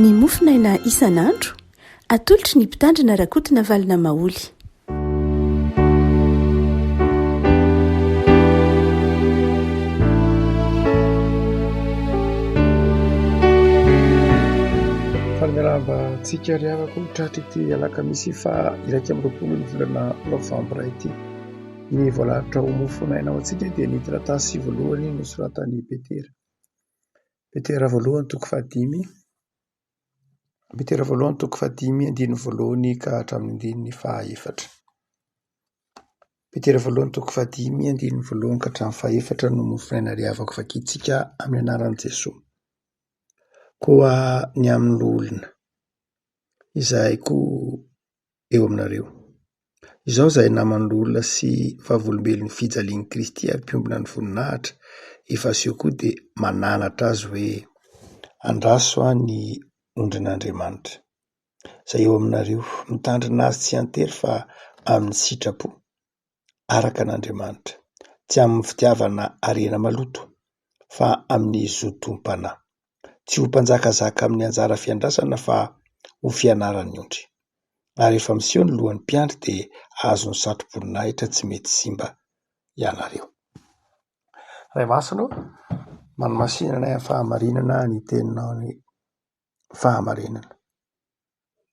Ny mofinaina isan'andro atolotry ny mpitandrina rakotina valina maoly. Fanmiarambantsika ry havako tratra ity alakamisy fa 1 ny volana novambra ity. Ny voalavitra ho mofinaina ao antsika dia ny taratasy voalohany nosoratan'i Petera voalohany toko fahadimy. Petera voalohany toko fahadimy andiny voalohany ka hatramin'ny andiny fahaefatra. Petera voalohany toko fahadimy andiny voalohany ka hatramin'ny fahaefatra no mofinaina ry havako vakitsika amin'ny anaran'i Jesosy. Koa ny amin'ny olona izay koa eo aminareo. Izao izay naman'olona sy vavolombelon'ny fijalian'i Kristy ary mpiombina ny voninahitra, efa sio koa dia mananatra azy hoe andraso ny ondrin'Andriamanitra. Izay eo aminareo mitandrina azy tsy antery fa amin'ny sitrapo araka an'Andriamanitra, tsy amin'ny fitiavana harena maloto fa amin'ny zotom-panahy. Tsy ho mpanjakazaka amin'ny anjara fiandrasana fa ho fianaran'ny ondry. Ary efa miseho ny lohan'ny mpiandry dia azony satroboninahitra tsy mety simba ianareo. Ray masino, manomasinana amin'ny fahamarinana ny teninao ny fahamarinana.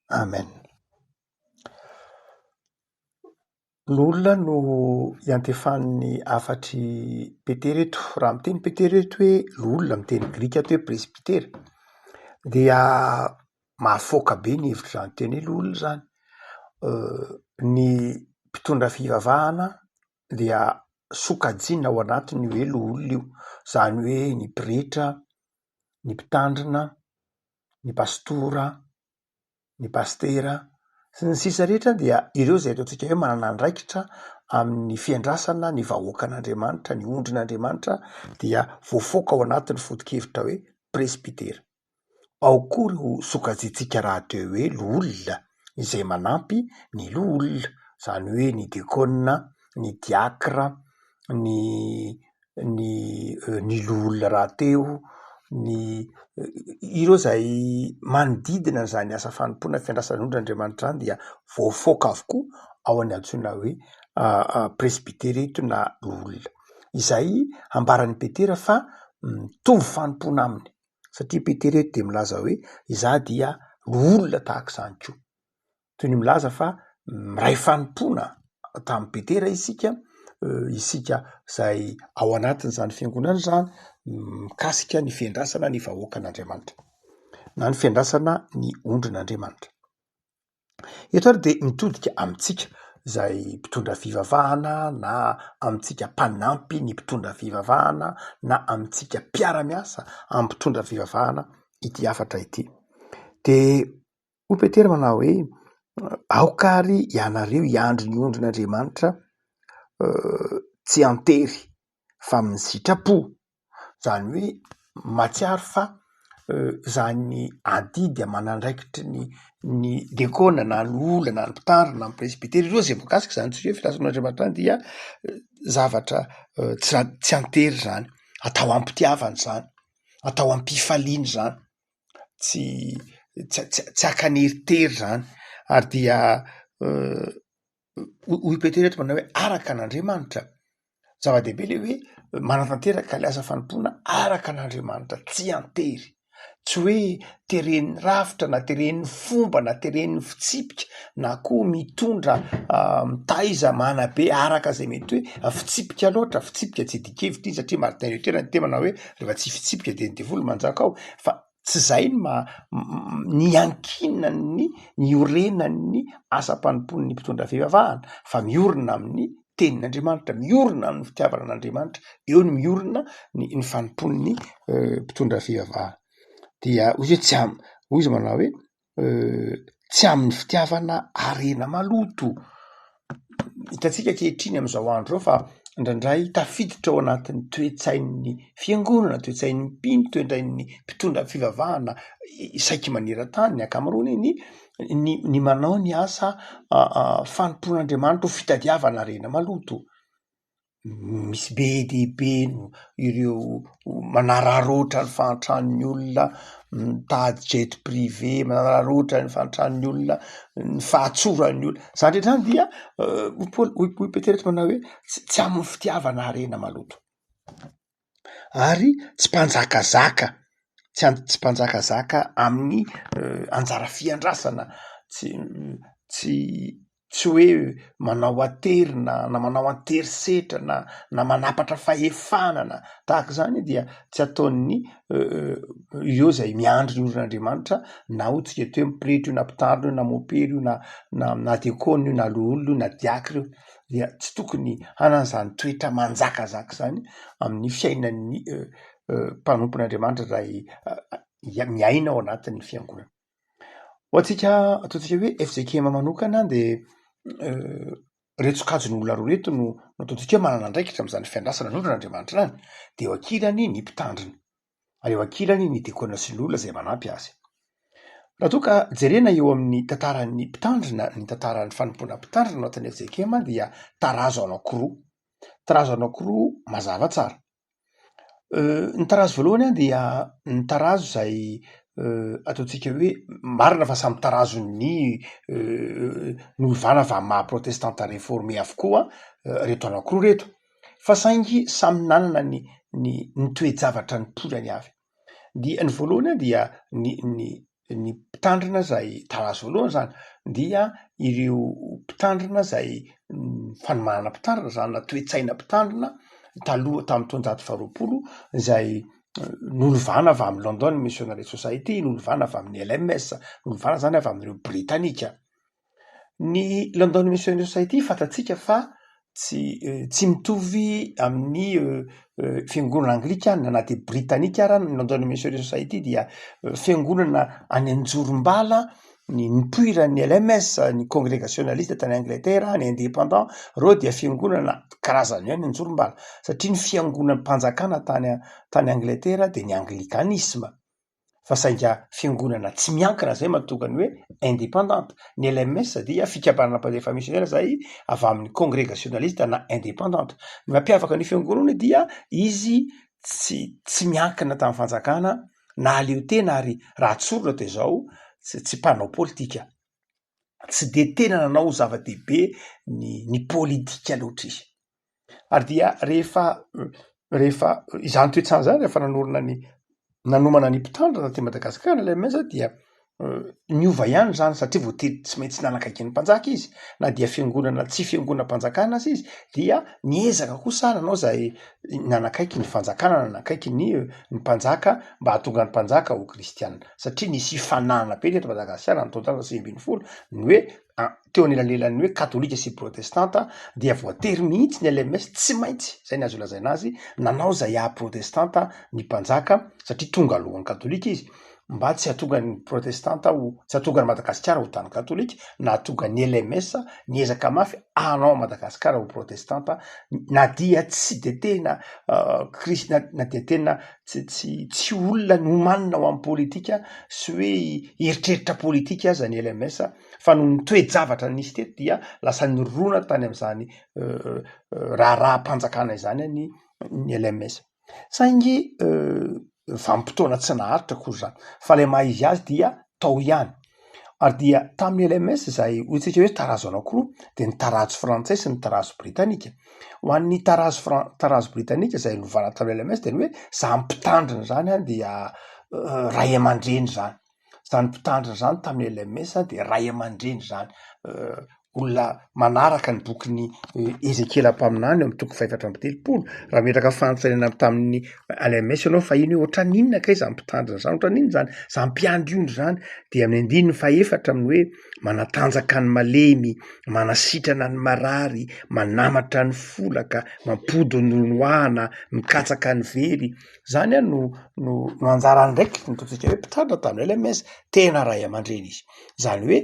Amen. L'olona no iantefan'ny afatry Petera eto. Raha miteny Petera eto hoe l'olona, miteny grika eto hoe presbitera, dia mahafoaka be ny hevitra izany teny hoe l'olona izany. Ny mpitondra fivavahana dia sokajiana ao anatiny hoe l'olona io. Izany hoe ny pretra, ny mpitandrina, ny pastora, ny pastera sy ny sisa rehetra dia ireo izay ataontsika hoe manana andraikitra amin'ny fiandrasana ny vahoaka an'Andriamanitra, ny ondrin'Andriamanitra dia voafoaka ao anatin'ny foto-kevitra hoe presbitera. Ao koa ro sokajiantsika rahateo hoe l'olona izay manampy ny l'olona, izany hoe ny diakona, ny diakra, ny l'olona rahateo, ireo izay manodidina izany asa fanompoana fiandrasana ondrin'Andriamanitra izany dia voafoaka avokoa ao any antsoina hoe presbitera eto na l'olona. Izay ambaran'i Petera fa mitovy fanompoana aminy. Satria Petera eto dia milaza hoe izaho dia l'olona tahaka izany koa. Toy ny milaza fa miray fanompoana tamin'i Petera isika izay ao anatin'izany fiangonana izany mikasika ny fiandrasana ny vahoaka an'Andriamanitra na ny fiandrasana ny ondrin'Andriamanitra. Eto ary dia mitodika amintsika izay mpitondra fivavahana na amintsika mpanampy ny mpitondra fivavahana na amintsika mpiara-miasa amin'ny mpitondra fivavahana ity afatra ity. Dia ho Petera manao hoe aokary ianareo iandro ny ondrin'Andriamanitra tsy antery fa amin'ny sitrapo. Izany hoe matsiaro fa izany adidy manandraikitry ny diakona na ny olona na ny mpitandrina na ny presbitera ireo izay voakasika izany tsy hoe filasan'Andriamanitra dia zavatra tsy antery izany, atao ampitiavana izany, atao ampifaliana izany, tsy akaneritery izany. Ary dia hoy Petera eto manao hoe araka an'Andriamanitra. Zava-dehibe ilay hoe manatanteraka ilay asa fanompoana araka an'Andriamanitra, tsy antery. Tsy hoe teren'ny rafitra na teren'ny fomba na teren'ny fitsipika na koa mitondra mitaiza manabe araka izay mety hoe fitsipika loatra, fitsipika tsy dikevitra izy satria Martin Luther ny temana hoe rehefa tsy fitsipika dia ny devolo manjaka ao. Fa tsy izay ny ankinany ny orenan'ny asa-panompoan'ny mpitondra fivavahana fa miorina amin'ny tenin'Andriamanitra, miorina amin'ny fitiavana an'Andriamanitra, eo ny miorina ny fanompoan'ny mpitondra fivavahana. Dia hoy izy manao hoe tsy amin'ny fitiavana harena maloto. Hitantsika ankehitriny amin'izao andro fa indraindray tafiditra ao anatin'ny toe-tsain'ny fiangonana, toe-tsain'ny mpino, toe-tsain'ny mpitondra fivavahana saika maneran-tany ny ankamaroany ny manao ny asa fanompoan'Andriamanitra ho fitadiavana harena maloto. misy be dehibe no ireo manararoatra ny fantrano ny olona, mitady jet privé, manararoatra ny fantrano ny olona, ny fahatsoran'ny olona. Zany rehetra dia hoy Petera eto manao hoe tsy amin'ny fitiavana harena maloto, ary tsy mpanjakazaka, tsy mpanjakazaka amin'ny anjara fiandrasana, tsy hoe manao aterina na manao anterisetra na manapatra fahefanana tahaka zany dia tsy ataon'ny io zay miandry ny orin'Andriamanitra, na otsika toe mipiritra io na mpitandro io na mopera io na diakona io na loholona io na diakra io, dia tsy tokony hanan'izany toetra manjakazaka zany amin'ny fiainan'ny mpanompon'Andriamanitra raha miaina ao anatin'ny fiangonana. Ataontsika hoe FJKM manokana de reto sokajin'olona roa reto no ataontsika hoe manana andraikitra amin'izany fiandrasana n'orin'Andriamanitra any, de eo ankilany ny mpitandrina, ary eo ankilany ny diakona sy ny olona zay manampy azy. Raha toa ka jerena eo amin'ny tantaran'ny mpitandrina, ny tantaran'ny fanompoana mpitandrina ao anatin'ny FJKM dia tarazo anankiroa mazava tsara. Ny tarazo voalohany dia ny tarazo zay ataontsika hoe marina fa samy tarazo ny olvana avy amin'ny maha-protestanta réformé avokoa reto anankiroa reto, fa saingy samy nanana ny toe-javatra ny polany avy. Dia ny voalohany dia ny mpitandrina zay tarazo voalohany zany dia ireo mpitandrina zay fanomanana mpitandrina zany na toe-tsaina mpitandrina taloha tamin'ny taonjato faha roapolo zay nolovana avy amin'ny London Missionary Society, nolovana avy amin'ny LMS, nolovana zany avy amin'ireo Britanika. Ny London Missionary Society fantatsika fa tsy mitovy amin'ny fiangonana anglikana na de britanika ara. Ny London Missionary Society dia fiangonana any Anjorom-bala, ny nipoira ny LMS, ny congrégationaliste tany Angleterre, ny indépendant, reo dia fiangonana karazany hoe ny Anjorom-bala, satria ny fiangonana mpanjakana tany Angleterre de ny anglikanisme, fa sainga fiangonana tsy miankina zay mahatonga ny hoe indépendante. Ny LMS dia fikambanana mpandefa missionnaire zay avy amin'ny congrégationaliste na indépendante. Ny mampiavaka ny fiangonana dia izy tsy miankina tamin'ny fanjakana na aleo tena, ary raha tsorina de zao tsy mpanao politika, tsy de tena nanao zava-dehibe ny politika loatra izy. Ary dia rehefa izany toetrany zany rehefa nanomana ny mpitandrina ty Madagasikara LMS dia niova ihany zany, satria voatery tsy maintsy nanakaiky ny mpanjaka izy, na dia fiangonana tsy fiangonana mpanjakana azy izy, dia niezaka kosa nanao zay nanakaiky ny fanjakana, nanakaiky ny mpanjaka mba hahatonga ny mpanjaka ho kristianina, satria nisy hifanana be teto Madagasikara ny taonjato sy 2010 ny hoe teo anelanelan'ny hoe katolika sy protestanta, dia voatery mihitsy ny LMS tsy maintsy, zay ny azo lazaina azy, nanao zay protestanta ny mpanjaka, satria tonga alohan'ny katolika izy, mba tsy hahatonga ny protestanta tsy hahatonga ny Madagasikara ho tany katolika, na hahatonga ny LMS niezaka mafy anao Madagasikara ho protestanta, na dia tsy de tena na dia tena tsy olona no manina ho amin'ny politika, sy hoe eritreritra politika aza ny LMS, fa no ny toe-javatra nisy teto dia lasa nirona tany amin'izany raha-mpanjakana izany ny LMS. Saingy vanim-potoana tsy naharitra koa zany, fa le maha izy azy dia tao ihany. Ary dia tamin'ny LMS zay hotsika hoe tarazo anankiroa, de ny tarazo frantsay sy ny tarazo britanika. Ho an'ny tarazo britanika zay novana tamin'ny LMS de ny hoe zany mpitandrina zany dia ray aman-dreny zany. Zany mpitandrina zany tamin'ny LMS de ray aman-dreny zany, olona manaraka ny bokin'ny Ezekela Mpaminany amin'ny toko 430. Raha metraka fanontaniana tamin'ny LMS ianao fa ino hoe ohatraninona kay zany mpitandrina zany, ohatraninona zany zany mpiandriondry zany, de amin'ny andininy faefatra amin'ny hoe manatanjaka ny malemy, manasitrana ny marary, manamatra ny folaka, mampody ny noana, mikatsaka ny very. Zany no anjara ndraiky nytotsika hoe mpitandrina tamin'ny LMS, tena ray aman-dreny izy. Zany hoe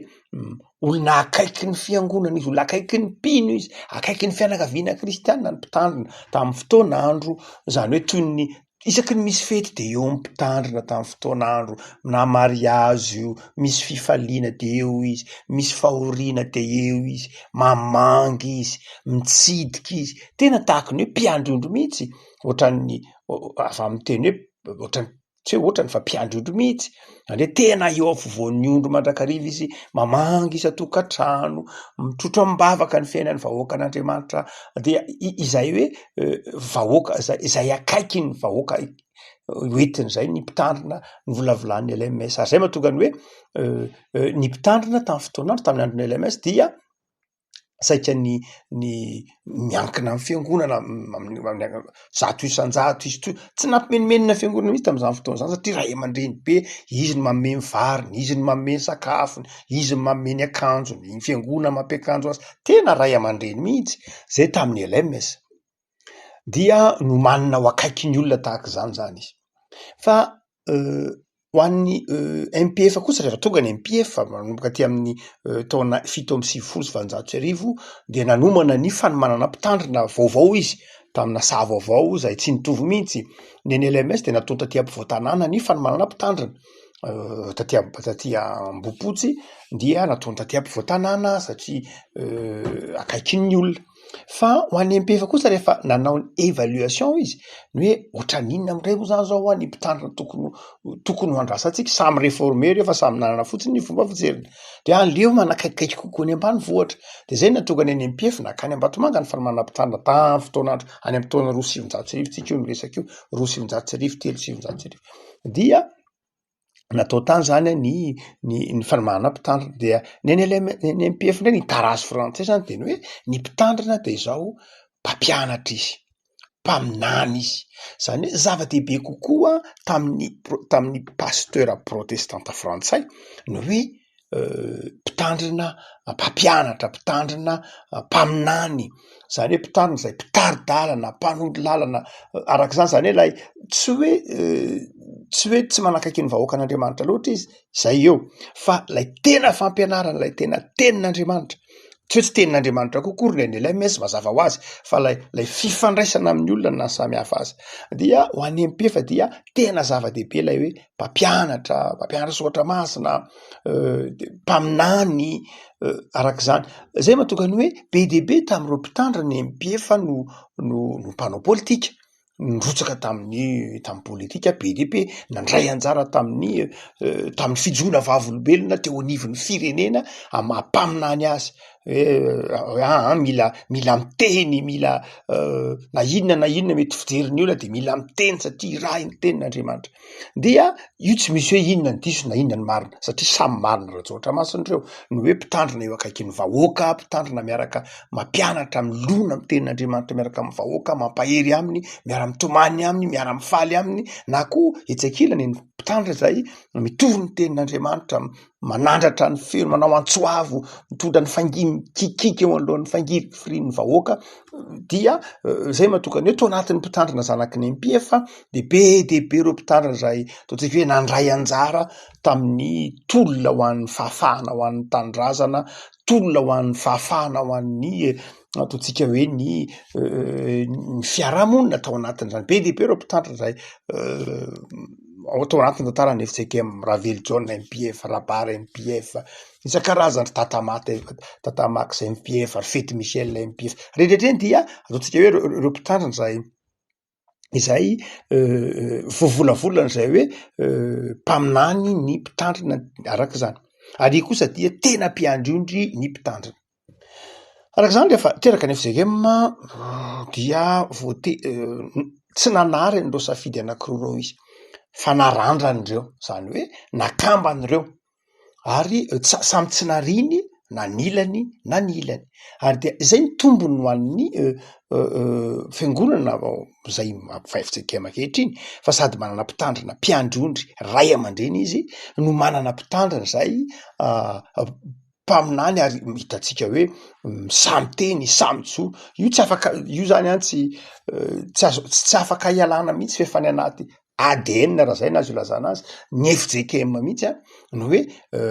olona akaiky ny fiangonana izy, olona akaiky ny mpino izy, akaiky ny fianakaviana kristianina ny mpitandrina tamin'ny fotoana andro, zany hoe isaky ny misy fety de eo mpitandrina tamin'ny fotoan'andro na mariazy io, misy fifaliana de eo izy, misy fahoriana de eo izy, mamangy izy, mitsidika izy, tena tahaka ny hoe mpiandrondro mihitsy, ohatran'ny avy amin'ny teny hoe ohatrany tsy hoe ohatrany fa mpiandrondro mihitsy, andre tena eo afovoan'ny ondro mandrakariva izy, mamangy isan-tokantrano, mitrotro ambavaka ny fiainan'ny vahoaka an'Andriamanitra, de izay hoe vahoaka izay akaiky ny vahoaka hoentiny zay ny mpitandrina ny volavolan'ny LMS. Ary zay mahatonga ny hoe ny mpitandrina tamin'ny fotoan'andro tamin'ny andron'ny LMS dia saika ny miankina amin'ny fiangonana zato isan-jato izy to, tsy nampimenmenina fiangonana mihitsy tamin'izany fotoana zany satria ray aman-dreny be, izy ny manome ny variny, izy ny manome ny sakafony, izy ny manome ny akanjony, ny fiangonana mampiakanjo azy, tena ray aman-dreny mihitsy zay tamin'ny LMS. Dia no manina ho akaiky ny olona tahaka zany izy. Fa ho an'ny MPF kosa rehefa tonga ny MPF manomboka aty amin'ny taona 7 dia nanomana ny fanomanana mpitandrina vaovao izy tamina saha vaovao zay tsy nitovy mihitsy. Ny LMS dia nataony taty ampovoan-tanàna ny fanomanana mpitandrina taty Ambohipotsy dia nataony taty ampovoan-tanàna satria akaiky ny olona. Fa ho an'ny MPF kosa rehefa nanao ny évaluation izy ny hoe ohatran'inona amin'ireo moa zany zao ny mpitandrina tokony ho andrasantsika, samy réformer reo fa samy nanana fotsiny ny fomba fijeriny, de aleo manakaikikaiky kokoa ny ambanivohitra. De zay natonga ny MPF nakany Ambatomanga ny fanomanana mpitandrina tamin'ny fotoan'andro any amin'ny taona 2007 tsika io miresaka io 2007 dia natao tany zany ny fanomanana mpitandrina. Dia ny MPF ndray ny tarazo frantsay zany de ny hoe ny mpitandrina de zao mpampianatra izy, mpaminany izy, zany hoe zava-dehibe kokoa tamin'ny pasteur protestanta frantsay ny hoe mpitandrina mpampianatra, mpitandrina mpaminany, zany hoe mpitandrina zay mpitari-dalana, mpanolo lalana, arak'izany zany hoe lay tsy hoe tsy manakaiky ny vahoaka an'Andriamanitra loatra izy, zay eo, fa lay tena fampianarana, lay tena tenin'Andriamanitra, tsy hoe tsy tenin'Andriamanitra kokory ny LMS mazava ho azy, fa lay fifandraisana amin'ny olona na samy hafa azy. Dia ho an'ny MPF dia tena zava-dehibe lay hoe mpampianatra soatra masina, mpaminany, arak'izany. Zay mahatonga ny hoe be dia be tamin'ireo mpitandrina ny MPF no mpanao politika, nrotsaka tamin'ny politika be dia be, nandray anjara tamin'ny fijoona vavolombelona teo anivon'ny firenena amampaminany azy. Mila miteny, mila na inona mety fijeriny olona de mila miteny satria raha ny tenin'Andriamanitra. Dia io tsy misy hoe inona ny diso na inona ny marina, satria samy marina rajoatra masiny reo. Ny hoe mpitandrina eo akaiky ny vahoaka, mpitandrina miaraka mampianatra, milona amin'ny tenin'Andriamanitra miaraka amin'ny vahoaka, mampahery aminy, miara-mitomany aminy, miara-mifaly aminy, na koa etsakilany ny mpitandrina zay mitovy ny tenin'Andriamanitra, manandratra ny feo, manao antsoavo, mitondra ny fanginy kikika eo alohan'ny fangiry firin'ny vahoaka. Dia zay mahatonga ny hoe tao anatin'ny mpitandrina zanaky ny MPF de be reo mpitandrina zay totsika hoe nandray anjara tamin'ny tolona ho an'ny fahafahana ho an'ny tanindrazana, tolona ho an'ny fahafahana ho an'ny ataontsika hoe ny fiarahamonina tao anatin'izany. Be dia be reo mpitandrina zay tao anatin'ny tantarany FCKM, Ravely John MPF, Rabary MPF, isan-karazany Tata Max MPF, Fety Michel MPF, rehetraretreny dia ataontsika hoe reo mpitandrina izay voavolavolana zay hoe mpaminany ny mpitandrina arak'izany. Ary kosa dia tena mpiandrondry ny mpitandrina. Arak'izany rehefa teraka ny FCKM dia tsy nanary an'ireo safidy anankiroa reo izy, fa narandrany reo, zany hoe nakambany reo, ary samy tsy nariny na nilany na nilany. Ary dia izay ny tombony ho an'ny fiangonana zay FCKM ankehitriny, fa sady manana mpitandrina mpiandrondry ray aman-dreny izy, no manana mpitandrina zay mpaminany, ary hitantsika hoe samy teny, samy jo, io tsy afaka, io zany tsy afaka hialana mihitsy fa efa ny anaty ADN raha zay na azy ilazana azy ny FJKM mihitsy no hoe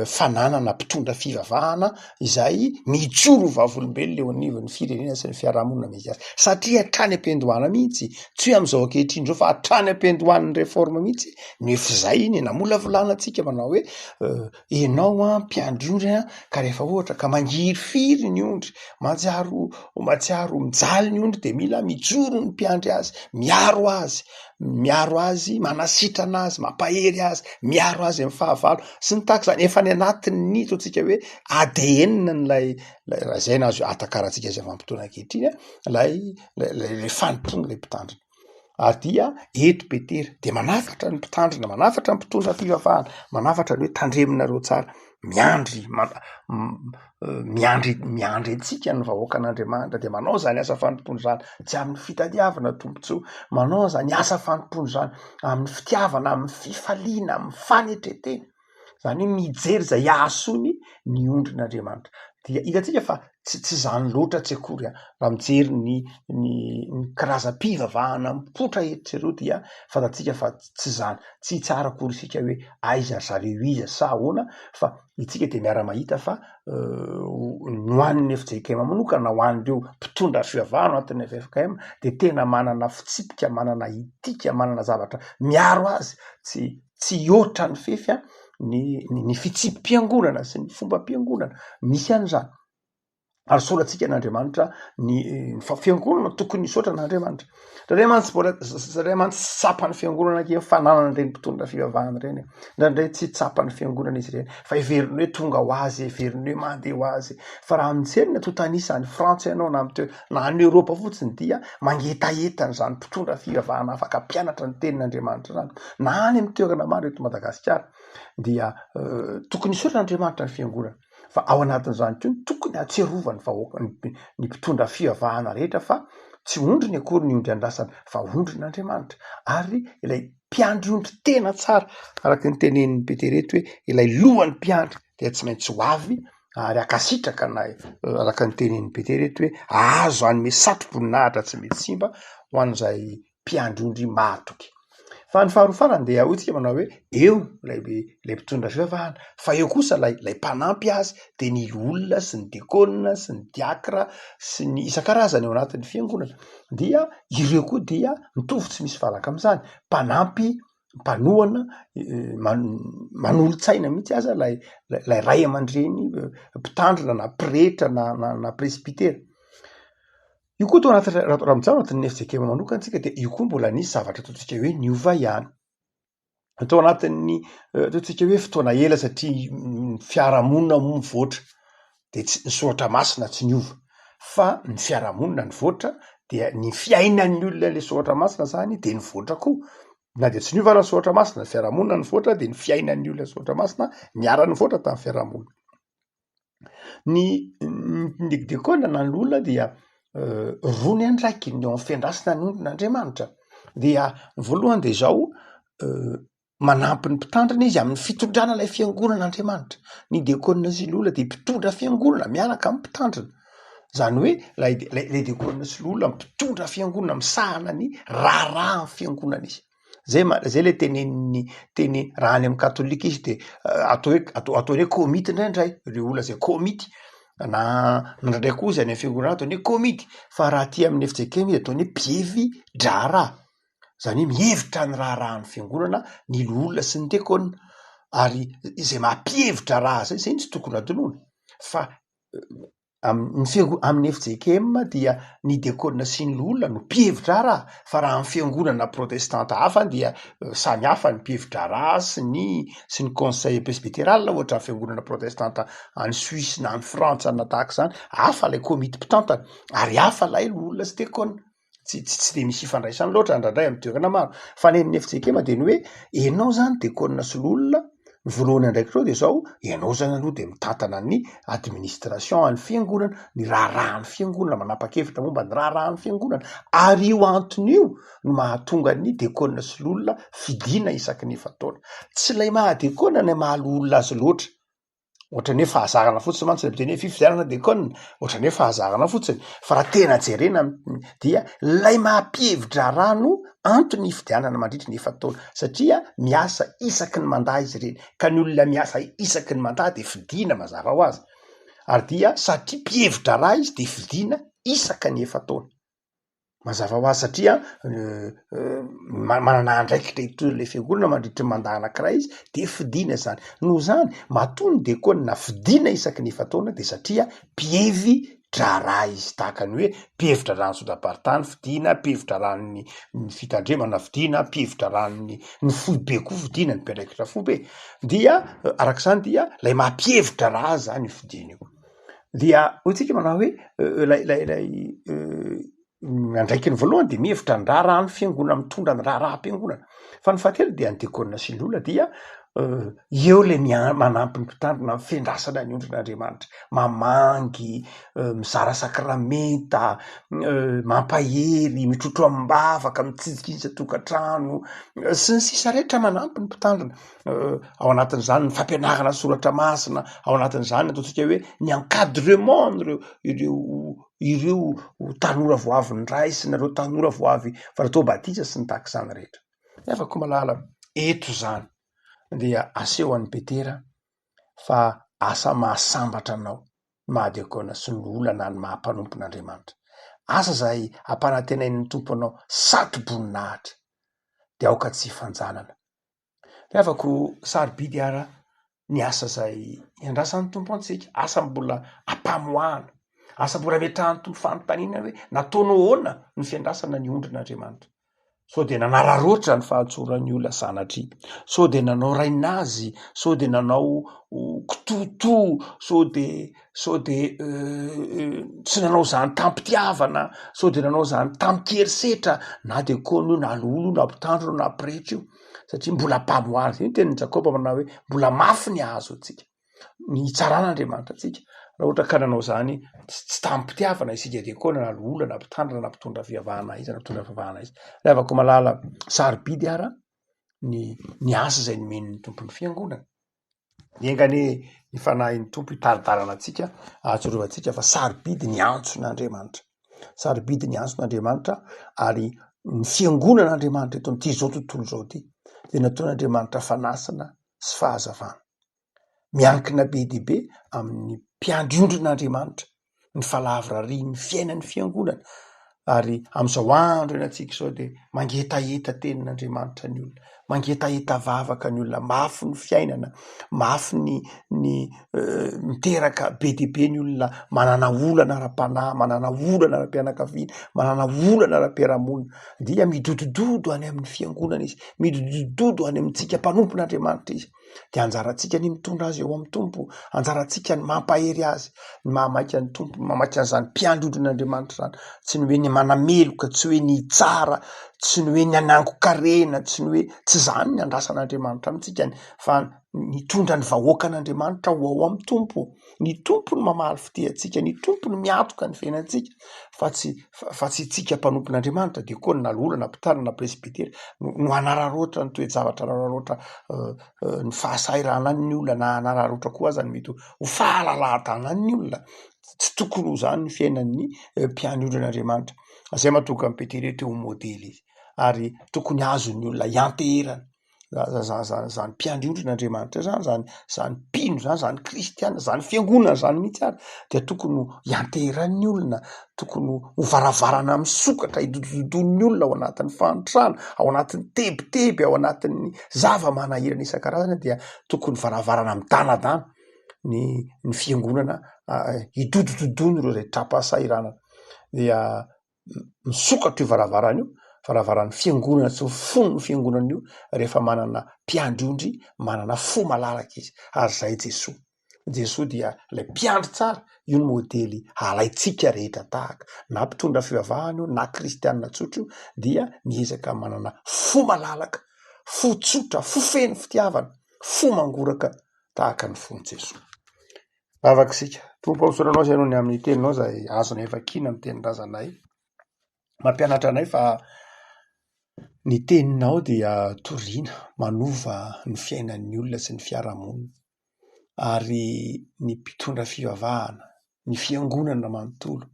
fananana mpitondra fivavahana izay mijoro vavolombelona eo anivon'ny firenena sy ny fiarahamonina misy azy satria hatrany am-piandohana mihitsy tsy hoe am'izao ankehitriny zao fa hatrany am-piandohan'ny réforme mihitsy no zay iny namola volanantsika manao hoe enao mpiandry ondry ka rehefa ohatra ka mangiry firy ny ondry matsiaro mijaly ny ondry de mila mijoro ny mpiandry azy miaro azy manasitrana azy mampahery azy miaro azy amin'ny fahavalo sy ny tahaka zany efa ny anatin'ny totsika hoe ADN nlay raha zay na azo atakarantsika azy avampitona ankehitriny lay fanompony lay mpitandrina ary dia eto betery de manafatra ny mpitandrina manafatra ny mpitondra fivavahana manafatra ny hoe tandreminareo tsara miandry antsika ny vahoakan'Andriamanitra de manao zany asa fanompony zany tsy amin'ny fitadiavana tompontsoa manao zany asa fanompony zany amin'ny fitiavana amin'ny fifaliana amin'ny fanetretena zany mijery zay ahasony ny ondrin'Andriamanitra dia hitantsika fa tsy zany loatra tsy akory raha mijery ny karazam-pivavahana mipotra eto dia fantatsika fa tsy zany tsy tsara akory isika hoe aiza zareo iza sa ahoana fa itsika de miara mahita fa ny hoan'ny FJKM manokana ho an'ireo mpitondra fivavahana anatin'ny FJKM de tena manana fitsipika manana itika manana zavatra miaro azy tsy oatra ny fefy ny fitsipim-piangonana sy ny fomba-piangonana misy an'izany ary soratsika n'Andriamanitra ny fiangonana tokony hisaotra n'Andriamanitra Andriamanitra tsy tsapany fiangonana ke fananana ireny mpitondra fivavahana ireny ndraindray tsy tsapany fiangonana izy ireny fa everiny hoe tonga ho azy everiny hoe mandeha ho azy fa raha mijery ny totanisany Frantsa ianao na ny Europa fotsiny dia mangetaetany zany mpitondra fivavahana afaka mpianatra ny tenin'Andriamanitra zany na any amin'ny toerana maro eto Madagasikara dia tokony hisaotra n'Andriamanitra ny fiangonana fa ao anatin'izany tony tokony atserovany vahoaka ny mpitondra fivavahana rehetra fa tsy ondry ny akory ny ondry andrasana fa ondry n'Andriamanitra ary ilay mpiandry ondry tena tsara araka ny tenen'ny Petereto hoe ilay lohan'ny mpiandry dia tsy maintsy ho avy ary akasitraka araka ny tenen'ny Petereto hoe azo any me satroboninahitra tsy mety simba ho an'izay mpiandry ondry mahatoky fa ny faharofarany dia hotsika manao hoe eo lay mpitondra fivavahana fa eo kosa lay mpanampy azy de ny olona sy ny diakona sy ny diakra sy ny isan-karazany eo anatin'ny fiangonana dia ireo koa dia mitovy tsy misy falaka amin'izany mpanampy mpanohana manolo-tsaina mihitsy aza lay ray aman-dreny mpitandrina na pretra na presbitera io koa to raha mijanona anatin'ny FJKM manokana antsika de io koa mbola nisy zavatra ataontsika hoe niova ihany atao anatin'ny ataontsika hoe fotoana ela satria fiarahamonina moa mivoatra de tsy nisoratra masina tsy niova fa ny fiarahamonina nivoatra dia ny fiainan'ny olona le soratra masina zany de nivoatra koa na de tsy niova raha soratra masina ny fiarahamonina nivoatra de ny fiainan'ny olona soratra masina niara nivoatra tamin'ny fiarahamonina ny diakona na ny olona dia rony andraiky ny eo amin'ny fiandrasana ny ondrin'Andriamanitra dia voalohany de zao manampy ny mpitandrina izy amin'ny fitondrana ilay fiangonan'Andriamanitra ny diakona sy ny olona de mpitondra fiangonana miaraka amin'ny mpitandrina zany hoe lay diakona sy ny olona mpitondra fiangonana misahana ny raharaha ny fiangonana izy zay le teny raha any amin'ny katolika izy de ataony hoe komity indraindray reo olona zay komity na ndraindray koa izy any amin'ny fiangonana ataony hoe komity fa raha aty amin'ny FJKM izy ataony hoe mpievy draharaha zany hoe mihevitra ny raharahan'ny fiangonana ny olona sy ny diakona ary izay mampihevitra raha zay tsy tokony adoloana fa amin'ny FJKM dia ny diakona sy ny olona no mpihevitra raha fa raha amin'ny fiangonana protestanta hafa dia samy hafa ny mpihevitra raha sy ny conseil presbytéral ohatra ny fiangonana protestanta any Suisse na any Frantsa na tahaka izany hafa lay komity mpitantana ary hafa lay olona sy diakona tsy de misy ifandraisany loatra ndraindray amin'ny toerana maro fa ny amin'ny FJKM de ny hoe enao zany diakona sy olona ny voalohany andraikireo de zao ianao zany aloha de mitantana ny administration any fiangonana ny raharahan'ny fiangonana manapa-kevitra momba ny raharahan'ny fiangonana ary io anton'io no mahatonga ny diakona sy olona fidiana isaky ny efataona tsy lay mahadiakona ny mahalolona azy loatra ohatrany hoe fahazarana fotsiny mantsy le miteny hoe fifidianana de kona ohatrany hoe fahazarana fotsiny fa raha tena jerena dia lay mampihevitra rano antony fidianana mandritra ny efataona satria miasa isaky ny mandaha izy ireny ka ny olona miasa isaky ny mandaha de fidiana mazava ho azy ary dia satria mpihevitra raha izy de fidiana isaka ny efataona mazava ho azy satria manana andraikitra itole fiangonana mandritry mandaha anankiray izy de fidiana zany noho zany matony de koa na fidiana isaky ny efataona de satria mpihevy drara izy tahaka ny hoe mpihevitra rano sodabaritany fidiana mpihevitra ranony ny fitandremana fidiana mpihevitra ranony ny foibe koa fidiana ny mpiandraikitra foibe dia arak'izany dia lay mampihevitra raha zany fidiana io dia hotsika manao hoe lay andraiky ny voalohany de mihevitra ny raha ny fiangonana mitondra ny raha-rahampiangonana fa ny fahatelo dia andekonina sy ny olona dia eo le manampy ny mpitandrina fendrasana ny ondrin'Andriamanitra mamangy mizara sakramenta mampahery mitrotro am-bavaka mitsidikiza tokantrano sy ny sisa rehetra manampy ny mpitandrina ao anatin'izany ny fampianarana soratra masina ao anatin'izany ataontsika hoe ny encadrement ireo tanora voavy ny ray sy nareo tanora voavy faratao batisa sy ny takizany rehetra afaka malala eto zany dia aseho an'ny Petera fa asa mahasambatra anao mahadiakona sy ny olana ny mahampanompon'Andriamanitra asa zay ampanantenain'ny tompo anao sato-boninahitra de aoka tsy fanjanana afako sarobidy ara ny asa zay iandrasan'ny tompo antsika asa mbola ampamoahana asa mbola metrahan'ny tompo fanontaniana hoe nataonao ahoana ny fiandrasana ny ondrin'Andriamanitra so de nanararoatra ny fahatsoran'ny olona sanatry so de nanao rainazy so de nanao kitoto so de tsy nanao zany tampitiavana so de nanao zany tampikerisetra na de koa na lolo na mpitandro na pretra io satria mbola mpamoahana io tenin'ny Jakoba manao hoe mbola mafy ny azo atsika ny tsaran'Andriamanitra atsika raha ohatra ka nanao zany tsy tampitiavana isika de koa na lolo na mpitandro na mpitondra fiavahana izy na mpitondra fiavahana izy afaka malala sarobidy ara ny asa zay nomen'ny tompon'ny fiangonana engane ny fanahin'ny tompo hitaridarana atsika ahatsirovantsika fa sarobidy ny antson'Andriamanitra sarobidy ny antson'Andriamanitra ary ny fiangonan'Andriamanitra eto am'ty zao tontolo zao ty de nataon'Andriamanitra fanasana sy fahazavana miankina be dehibe amin'ny mpiandriondrin'Andriamanitra ny falavrary ny fiainan'ny fiangonana ary am'izao andro eny atsika sao de mangetaheta tenin'Andriamanitra ny olona mangetaheta vavaka ny olona mafy ny fiainana mafy ny miteraka be dehibe ny olona manana olana ara-panahy manana olana ara-pianakaviana manana olana ara-piarahamonina dia midodododo any amin'ny fiangonana izy midodododo any amintsika mpanompon'Andriamanitra izy de anjarantsika ny mitondra azy eo amin'ny tompo anjarantsika ny mampahery azy ny mahamaika ny tompo mamaika an'izany mpiandrodrin'Andriamanitra zany tsy ny hoe ny manameloka tsy hoe ny tsara tsy ny hoe ny anango-karena tsy ny hoe tsy zany ny andrasan'Andriamanitra amintsika fa nitondra ny vahoakan'Andriamanitra ho ao amin'ny tompo ny tompo ny mamaly fitehantsika ny tompo ny miatoka ny fiainantsika fa tsy tsika mpanompon'Andriamanitra de koa na lolana mpitandrina na presbitera no anararoatra ny toe-javatra anararoatra ny fahasairana ny olona na anararoatra koa aza ny mety ho fahalala-tanan'ny olona tsy tokony ho zany ny fiainan'ny mpiandrodrin'Andriamanitra zay mahatonga ny Petera teo modely izy ary tokony azon'ny olona ianteherana zany mpiandrodrin'Andriamanitra zany mpino zany kristiana zany fiangonana zany mihitsy ary dia tokony ianteheran'ny olona tokony ho varavarana amin'ny sokatra idododon'ny olona ao anatin'ny fanotrana ao anatin'ny tebiteby ao anatin'ny zava-manahirana isan-karazany dia tokony varavarana amin'ny danadana ny fiangonana idodododony ireo zay trapa-sairana dia misokatra io varavarana io varavaran'ny fiangonana sy fony ny fiangonana io rehefa manana mpiandrondry manana fo malalaka izy ary zay Jesosy dia ilay mpiandry tsara io ny modely alaitsika rehetra tahaka na mpitondra fivavahana io na kristianina tsotra io dia miezaka manana fo malalaka fo tsotra fo feno fitiavana fo mangoraka tahaka ny fon'i Jesosy avakisika tompo amsoranao zay ny amin'ny teninao zay azonay vakina amin'ny tenin-drazanay mampianatra anay fa ny teninao dia toriana manova ny fiainan'ny olona sy ny fiarahamonina ary ny mpitondra fivavahana, ny fiangonana manontolo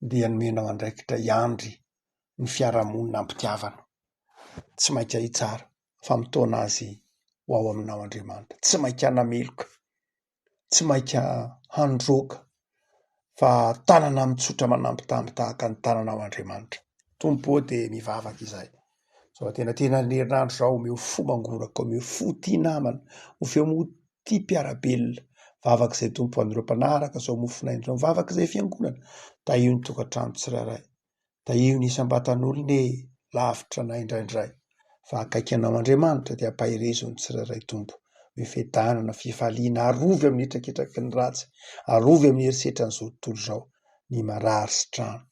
dia nomenao andraikitra iandry ny fiarahamonina ampitiavana. Tsy mainka hitsara fa mitaona azy ho ao aminao Andriamanitra. Tsy mainka hanameloka, tsy mainka handroaka, fa tanana mitsotra manampy tahaka ny tananao Andriamanitra. Tompo dia mivavaka izay. So tena ny herinandro zao omeo fo mangoraka, omeo fo tia namana, ofeo tia mpiarabelona. Vavaka izay tompo anireo mpanaraka zao mofinaindreo, vavaka izay fiangonana. Tahio ny tokantrano tsirairay, tahio ny isam-batan'olona lavitra anay indraindray. Fa akaiky anao Andriamanitra dia ampahirezo ny tsirairay tompo. Mifedanana, fifaliana, arovy amin'ny traketraky ny ratsy, arovy amin'ny herisetra n'izao tontolo zao, ny marary sy trano,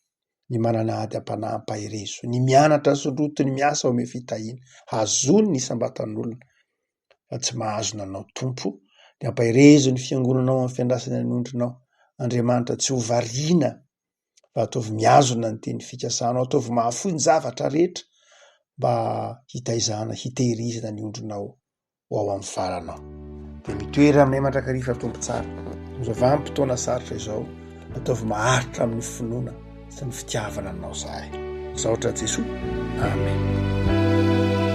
ny mananady ampanahy ampahirezo, ny mianatra soloto, ny miasa ome fitahiana, hazony ny isam-batan'olona, fa tsy mahazona anao tompo. Dia ampahirezo ny fiangonanao amin'ny fiandrasany anondrinao. Andriamanitra tsy ho variana, fa ataovy miazona ny teny fikasanao, ataovy mahafoy ny zavatra rehetra mba hitaizana, hitehirizana ny ondrinao ho ao amin'ny faranao. Dia mitoera aminay mandrakariva tompo tsara. Mizava am-potoana sarotra izao, ataovy maharitra amin'ny finoana sy ny fitiavana anao zahay. Saotra Jesosy. Amen.